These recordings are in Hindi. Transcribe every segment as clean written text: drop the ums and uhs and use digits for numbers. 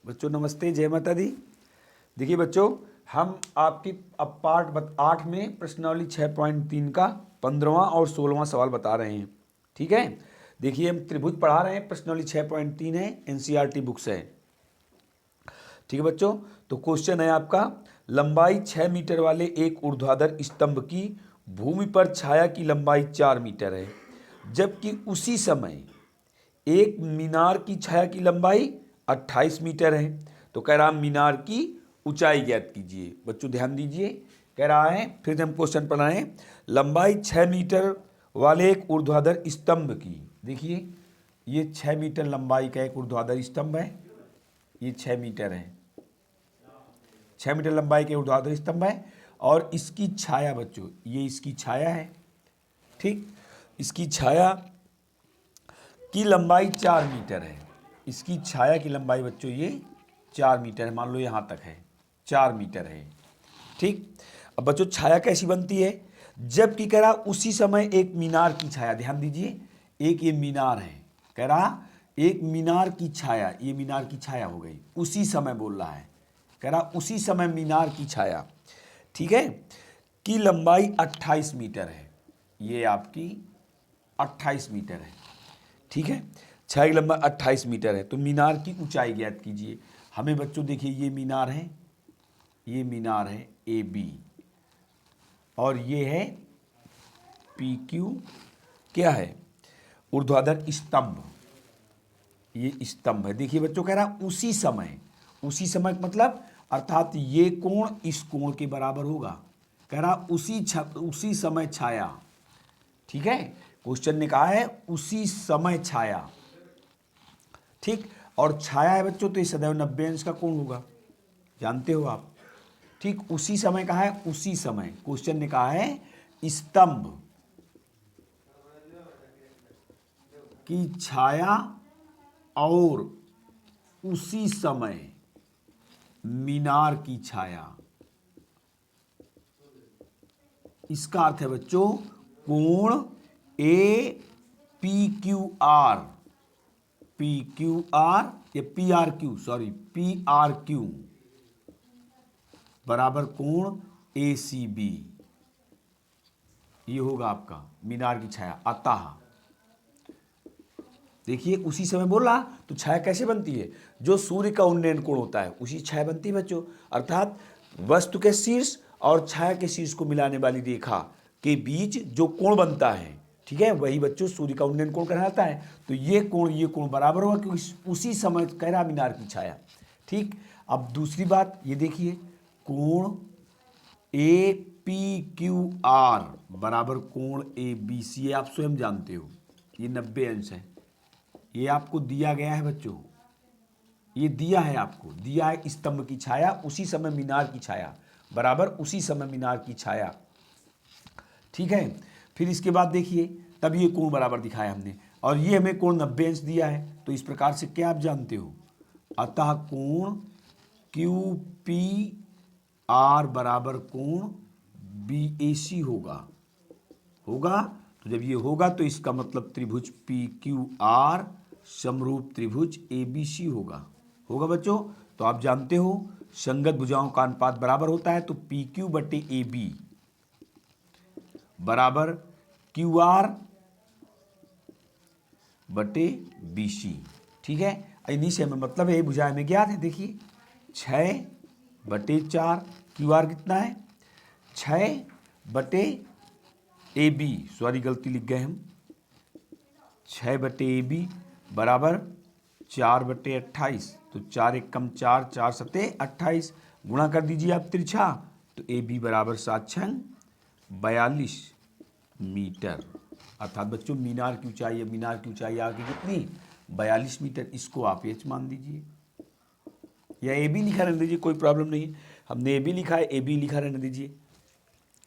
बच्चों नमस्ते, जय माता दी। देखिए बच्चों, हम आपकी अब पार्ट 8 में प्रश्नावली 6.3 का 15वां और 16वां सवाल बता रहे हैं। ठीक है, देखिए हम त्रिभुज पढ़ा रहे हैं। प्रश्नावली 6.3 है, एनसीईआरटी बुक्स है। ठीक है बच्चों, तो क्वेश्चन है आपका, लंबाई 6 मीटर वाले एक ऊर्ध्वाधर स्तंभ की भूमि पर छाया की लंबाई 4 मीटर है, जबकि उसी समय एक मीनार की छाया की लंबाई 28 मीटर है। तो कह रहा मीनार की ऊंचाई ज्ञात कीजिए। बच्चों ध्यान दीजिए, कह रहा है, फिर से हम क्वेश्चन पढ़ाएं। लंबाई 6 मीटर वाले एक ऊर्ध्वाधर स्तंभ की, देखिए ये 6 मीटर लंबाई का एक ऊर्ध्वाधर स्तंभ है, ये 6 मीटर है, 6 मीटर लंबाई के ऊर्ध्वाधर स्तंभ है। और इसकी छाया बच्चों, ये इसकी छाया है। ठीक, इसकी छाया की लंबाई 4 मीटर है। इसकी छाया की लंबाई बच्चों ये 4 मीटर है, मान लो यहाँ तक है, 4 मीटर है। ठीक, अब बच्चों छाया कैसी बनती है, जबकि कह रहा उसी समय एक मीनार की छाया, ध्यान दीजिए, एक ये मीनार है, कह रहा एक मीनार की छाया, ये मीनार की छाया हो गई, उसी समय बोल रहा है, कह रहा उसी समय मीनार की छाया, ठीक है, की लंबाई 28 मीटर है। ये आपकी 28 मीटर है। ठीक है, छाया की लंबाई 28 मीटर है। तो मीनार की ऊंचाई ज्ञात कीजिए। हमें बच्चों देखिए, ये मीनार है, ये मीनार है ए बी, और ये है पी क्यू, क्या है, ऊर्ध्वाधर स्तंभ, ये स्तंभ है। देखिए बच्चों, कह रहा उसी समय, उसी समय मतलब अर्थात ये कोण इस कोण के बराबर होगा। कह रहा उसी समय छाया। ठीक है, क्वेश्चन ने कहा है उसी समय छाया। ठीक, और छाया है बच्चों, तो ये सदैव 90 अंश का कोण होगा, जानते हो आप। ठीक, उसी समय कहा है, उसी समय, क्वेश्चन ने कहा है स्तंभ की छाया और उसी समय मीनार की छाया। इसका अर्थ है बच्चों कोण A P Q R, P Q R या P R Q, sorry P R Q बराबर कोण ए सी बी, ये होगा आपका मीनार की छाया। अतः देखिए उसी समय बोल रहा, तो छाया कैसे बनती है, जो सूर्य का उन्नयन कोण होता है उसी छाया बनती है बच्चों। अर्थात वस्तु के शीर्ष और छाया के शीर्ष को मिलाने वाली रेखा के बीच जो कोण बनता है, ठीक है, वही बच्चों सूर्य का उन्नयन कोण कहलाता है। तो ये कोण बराबर होगा, क्योंकि उसी समय कह रहा मीनार की छाया। ठीक, अब दूसरी बात ये देखिए, कोण ए पी क्यू आर बराबर कोण ए बी सी, आप स्वयं जानते हो ये 90 अंश है। ये आपको दिया गया है बच्चों, ये दिया है, आपको दिया है स्तंभ की छाया उसी समय मीनार की छाया बराबर उसी समय मीनार की छाया। ठीक है, फिर इसके बाद देखिए, तब ये कोण बराबर दिखाया हमने, और ये हमें कोण 90 अंश दिया है। तो इस प्रकार से क्या आप जानते हो, अतः कोण क्यू पी आर बराबर कोण बी ए सी होगा। होगा, तो जब ये होगा तो इसका मतलब त्रिभुज पी क्यू आर समरूप त्रिभुज ए बी सी होगा। होगा बच्चों, तो आप जानते हो संगत भुजाओं का अनुपात बराबर होता है, तो पी क्यू बटे ए बी बराबर क्यू आर बटे बी सी। ठीक है, इन्हीं से हमें मतलब है, भुजाएं में ज्ञात है। देखिए 6 बटे 4, क्यू आर कितना है 6 बटे ए बी, सॉरी गलती लिख गए हम, 6 बटे ए बी बराबर 4 बटे 28, तो 4 एक कम 4, 4 सते 28, गुणा कर दीजिए आप तिरछा, तो ए बी बराबर 7 छंग 42 मीटर। अर्थात बच्चों मीनार की ऊंचाई, मीनार की ऊंचाई आगे कितनी 42 मीटर, इसको आप एच मान दीजिए, या ए बी लिखा रहने दीजिए, कोई प्रॉब्लम नहीं है। हमने ए बी लिखा है, ए बी लिखा रहने दीजिए।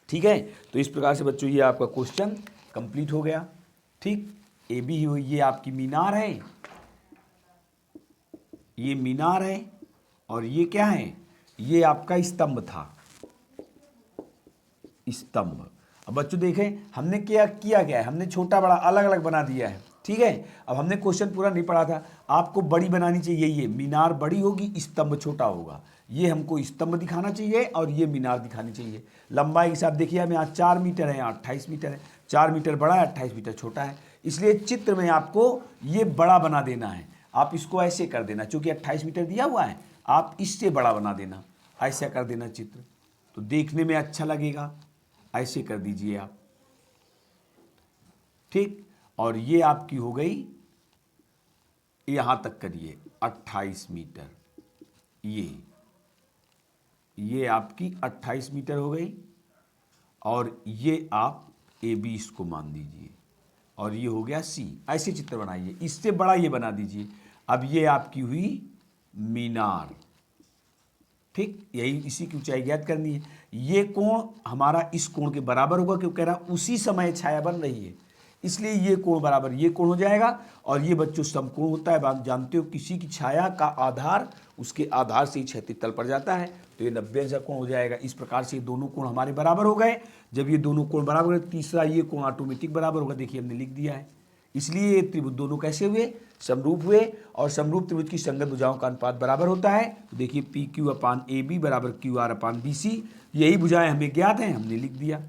ठीक है, तो इस प्रकार से बच्चों ये आपका क्वेश्चन कंप्लीट हो गया। ठीक, ए बी ये आपकी मीनार है, ये मीनार है, और ये क्या है, ये आपका स्तंभ था, स्तंभ। अब बच्चों देखें हमने क्या किया गया है, हमने छोटा बड़ा अलग अलग बना दिया है। ठीक है। अब हमने क्वेश्चन पूरा नहीं पढ़ा था, आपको बड़ी बनानी चाहिए, ये मीनार बड़ी होगी, स्तंभ छोटा होगा, ये हमको स्तंभ दिखाना चाहिए और ये मीनार दिखानी चाहिए। लंबाई के साथ देखिए, हम यहाँ 4 मीटर है, यहाँ 28 मीटर है, 4 मीटर बड़ा है, 28 मीटर छोटा है, इसलिए चित्र में आपको ये बड़ा बना देना है। आप इसको ऐसे कर देना, चूंकि 28 मीटर दिया हुआ है, आप इससे बड़ा बना देना, ऐसा कर देना चित्र, तो देखने में अच्छा लगेगा। ऐसे कर दीजिए आप, ठीक। और ये आपकी हो गई, यहां तक करिए 28 मीटर, ये आपकी 28 मीटर हो गई, और ये आप ए बी इसको मान दीजिए, और ये हो गया सी। ऐसे चित्र बनाइए, इससे बड़ा ये बना दीजिए। अब ये आपकी हुई मीनार, ठीक। यही इसी की ऊंचाई ज्ञात करनी है। ये कोण हमारा इस कोण के बराबर होगा, क्योंकि कह रहा उसी समय छाया बन रही है, इसलिए ये कोण बराबर ये कोण हो जाएगा। और ये बच्चों समकोण होता है, आप जानते हो, किसी की छाया का आधार उसके आधार से ही क्षैतिज तल पर जाता है, तो ये 90 अंश का कोण हो जाएगा। इस प्रकार से ये दोनों कोण हमारे बराबर हो गए। जब ये दोनों कोण बराबर हो गए, तीसरा ये कोण ऑटोमेटिक बराबर होगा, देखिए हमने लिख दिया है। इसलिए ये त्रिभुज दोनों कैसे हुए, समरूप हुए, और समरूप त्रिभुज की संगत भुजाओं का अनुपात बराबर होता है। तो देखिए P Q upon A B बराबर Q R upon B C, यही भुजाएं हमें ज्ञात हैं, हमने लिख दिया,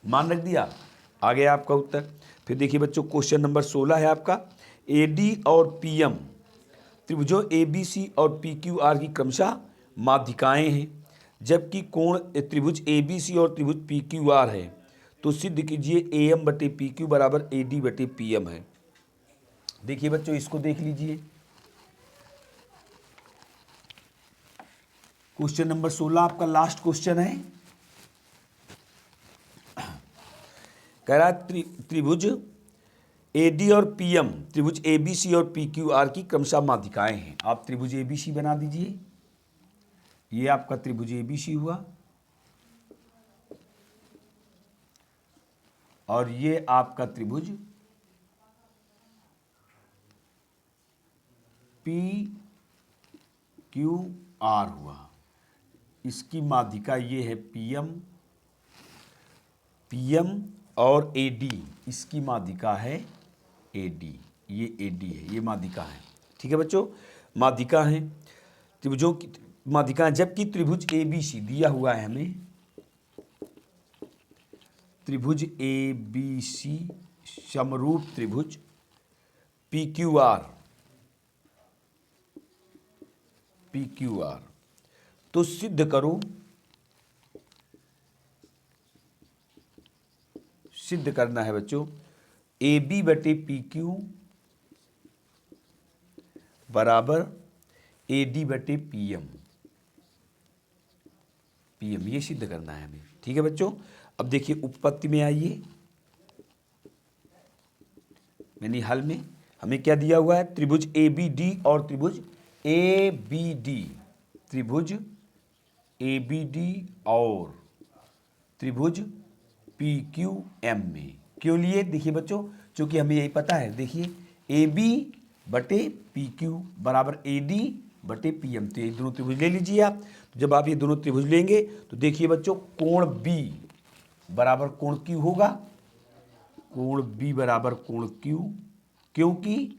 मान रख दिया, आ गया आपका उत्तर। फिर देखिए बच्चों, क्वेश्चन नंबर 16 है आपका, ए डी और पी एम त्रिभुजों ए बी सी और पी क्यू आर की क्रमशः माध्यिकाएं हैं, जबकि कोण त्रिभुज ए बी सी और त्रिभुज पी क्यू आर है, तो सिद्ध कीजिए ए एम बटे पी क्यू बराबर ए डी बटे पी एम है। देखिए बच्चों, इसको देख लीजिए, क्वेश्चन नंबर 16 आपका लास्ट क्वेश्चन है। कह रहा त्रिभुज ए डी और पी एम त्रिभुज ए बी सी और पी क्यू आर की क्रमशः माध्यिकाएं हैं। आप त्रिभुज ए बी सी बना दीजिए, ये आपका त्रिभुज ए बी सी हुआ, और ये आपका त्रिभुज पी क्यू आर हुआ। इसकी माध्यिका ये है पी एम और ए डी, इसकी माध्यिका है ए डी, ये ए डी है, ये माध्यिका है, ठीक है बच्चों, माध्यिका है त्रिभुजों की माध्यिका। जबकि त्रिभुज ए बी सी दिया हुआ है हमें, त्रिभुज ए बी सी समरूप त्रिभुज पी क्यू आर, तो सिद्ध करो, सिद्ध करना है बच्चों, ए बी बटे पी क्यू बराबर ए डी बटे पी एम, ये सिद्ध करना है हमें, ठीक है बच्चों। अब देखिए उत्पत्ति में आइए, यानी हल में हमें क्या दिया हुआ है, त्रिभुज ए बी डी और त्रिभुज ए बी डी, त्रिभुज ए बी डी और त्रिभुज पी क्यू एम में क्यों लिए, देखिए बच्चों, चूंकि हमें यही पता है, देखिए ए बी बटे पी क्यू बराबर ए डी बटे पी एम, तो ये दोनों त्रिभुज ले लीजिए आप। तो जब आप ये दोनों त्रिभुज लेंगे तो देखिए बच्चों, कोण बी बराबर कोण क्यू होगा, कोण बी बराबर कोण क्यू, क्योंकि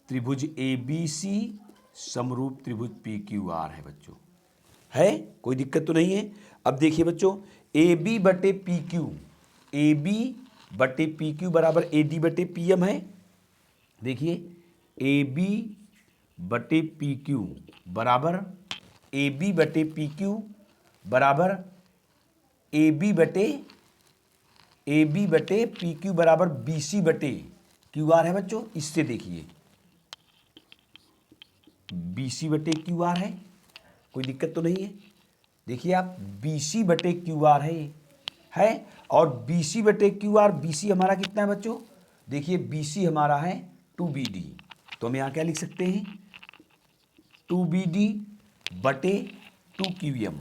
त्रिभुज ए बी सी समरूप त्रिभुज पी क्यू आर है बच्चों, है, कोई दिक्कत तो नहीं है। अब देखिए बच्चों, ए बी बटे पी क्यू, ए बी बटे पी क्यू बराबर ए डी बटे पी एम है। देखिए ए बी बटे पी क्यू बराबर ए बी बटे पी क्यू बराबर ए बी बटे पी क्यू बराबर बी सी बटे क्यू आर है बच्चों। इससे देखिए बी सी बटे क्यू आर है, कोई दिक्कत तो नहीं है। देखिए आप बी सी बटे क्यू आर है, और बी सी बटे क्यू आर, बी सी हमारा कितना है बच्चों, देखिए बी सी हमारा है 2BD, तो हम यहाँ क्या लिख सकते हैं, 2BD बटे 2QM,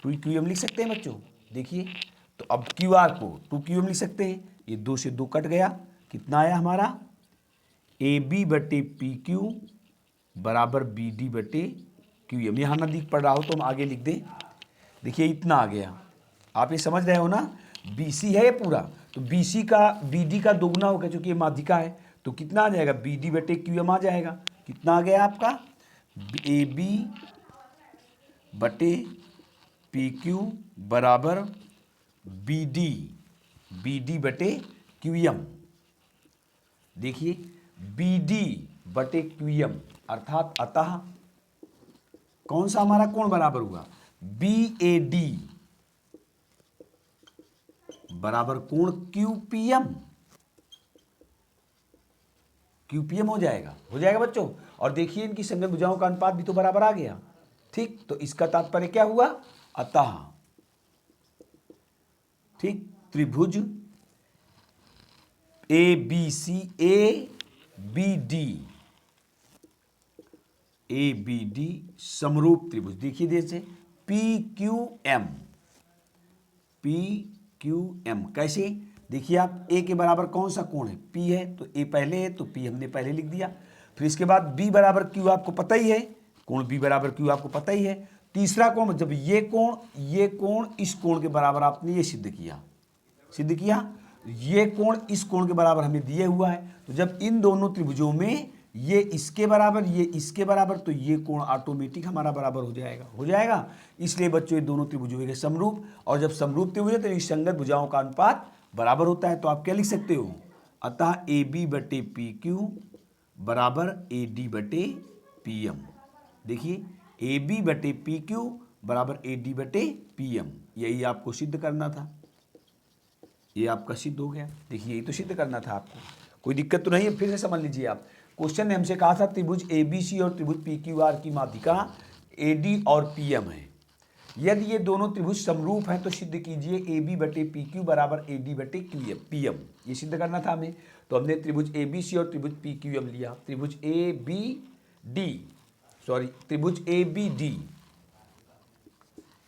2QM लिख सकते हैं बच्चों। देखिए तो अब QR को 2QM लिख सकते हैं, ये 2 से 2 कट गया, कितना आया हमारा, AB बटे PQ बराबर BD बटे QM। यहाँ ना दिख पड़ रहा हो तो हम आगे लिख दें, देखिए इतना आ गया, आप ये समझ रहे हो ना, BC है ये पूरा, तो BC का BD का दोगुना होगा क्योंकि ये माध्यिका है, तो कितना आ जाएगा BD बटे QM आ जाएगा। कितना आ गया आपका AB बटे PQ बराबर BD बटे QM। देखिए BD बटे QM अर्थात अतः कौन सा हमारा कोण बराबर हुआ BAD बराबर कोण QPM हो जाएगा बच्चों। और देखिए इनकी संगत भुजाओं का अनुपात भी तो बराबर आ गया। ठीक, तो इसका तात्पर्य क्या हुआ अतः ठीक त्रिभुज ABD समरूप त्रिभुज। देखिए जैसे PQM कैसे, देखिए आप A के बराबर कौन सा कोण है P है, तो A पहले है तो P हमने पहले लिख दिया। फिर इसके बाद B बराबर Q आपको पता ही है, कोण B बराबर Q आपको पता ही है। तीसरा कोण जब ये कोण इस कोण के बराबर आपने ये सिद्ध किया, ये कोण इस कोण के बराबर हमें दिए हुआ है, तो जब इन दोनों त्रिभुजों में ये इसके बराबर ये इसके बराबर, तो ये कोण ऑटोमेटिक हमारा बराबर हो जाएगा। इसलिए बच्चों ये दोनों त्रिभुज हो गए समरूप, और जब समरूप त्रिभुज है तो इन संगत भुजाओं का अनुपात बराबर होता है। तो आप क्या लिख सकते हो अतः AB बटे PQ बराबर AD बटे PM। देखिए AB बटे PQ बराबर AD बटे PM, यही आपको सिद्ध करना था। ये आपका सिद्ध हो गया। देखिए यही तो सिद्ध करना था आपको, कोई दिक्कत तो नहीं है। फिर से समझ लीजिए आप, क्वेश्चन ने हमसे कहा था त्रिभुज ABC और त्रिभुज PQR की माध्यिका AD और PM है। यदि ये दोनों त्रिभुज समरूप हैं तो सिद्ध कीजिए AB बटे PQ बराबर AD बटे PM। ये सिद्ध करना था हमें, तो हमने त्रिभुज ABC और त्रिभुज PQM लिया। त्रिभुज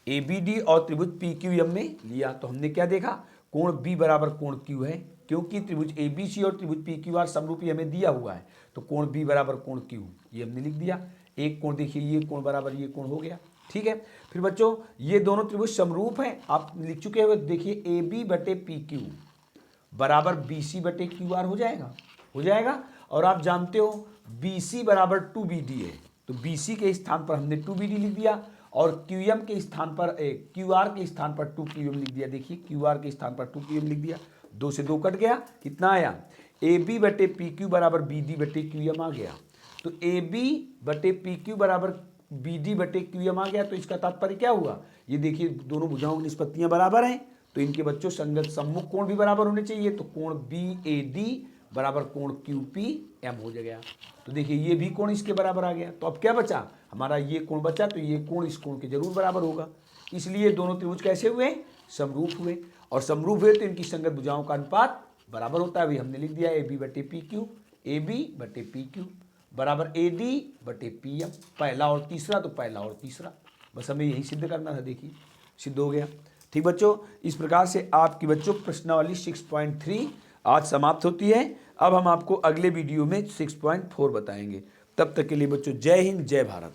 ABD और त्रिभुज PQM में लिया, तो हमने क्या देखा कोण B बराबर कोण Q है, क्योंकि त्रिभुज ABC और त्रिभुज PQR समरूपी हमें दिया हुआ है, तो कोण B बराबर कोण Q ये हमने लिख दिया। एक कोण देखिए ये कोण बराबर ये कोण हो गया। ठीक है, फिर बच्चों ये दोनों त्रिभुज समरूप हैं, आप लिख चुके हो। देखिए AB बटे PQ बराबर BC बटे QR हो जाएगा। और आप जानते हो BC बराबर 2BD है, तो BC के स्थान पर हमने 2BD लिख दिया, और QM के स्थान पर QR के स्थान पर 2QM लिख दिया। देखिए QR के स्थान पर 2QM लिख दिया, 2 से 2 कट गया, कितना आया AB बटे PQ बराबर BD बटे QM आ गया। तो AB बटे PQ बराबर BD बटे QM आ गया। तो इसका तात्पर्य क्या हुआ, ये देखिए दोनों भुजाओं की निष्पत्तियां बराबर हैं, तो इनके बच्चों संगत सम्मुख कोण भी बराबर होने चाहिए, तो कोण BAD बराबर कोण QPM हो गया। तो देखिए ये भी कोण इसके बराबर आ गया। तो अब क्या बचा हमारा, ये कोण बचा, तो ये कोण इस कोण के जरूर बराबर होगा। इसलिए दोनों त्रिभुज कैसे हुए समरूप हुए, और समरूप हुए तो इनकी संगत भुजाओं का अनुपात बराबर होता है। अभी हमने लिख दिया AB बटे PQ बराबर AD बटे PM, पहला और तीसरा तो पहला और तीसरा, बस हमें यही सिद्ध करना था। देखिए सिद्ध हो गया। ठीक बच्चों, इस प्रकार से आपकी बच्चों प्रश्नावली 6.3 आज समाप्त होती है। अब हम आपको अगले वीडियो में 6.4 बताएंगे। तब तक के लिए बच्चों जय हिंद जय भारत।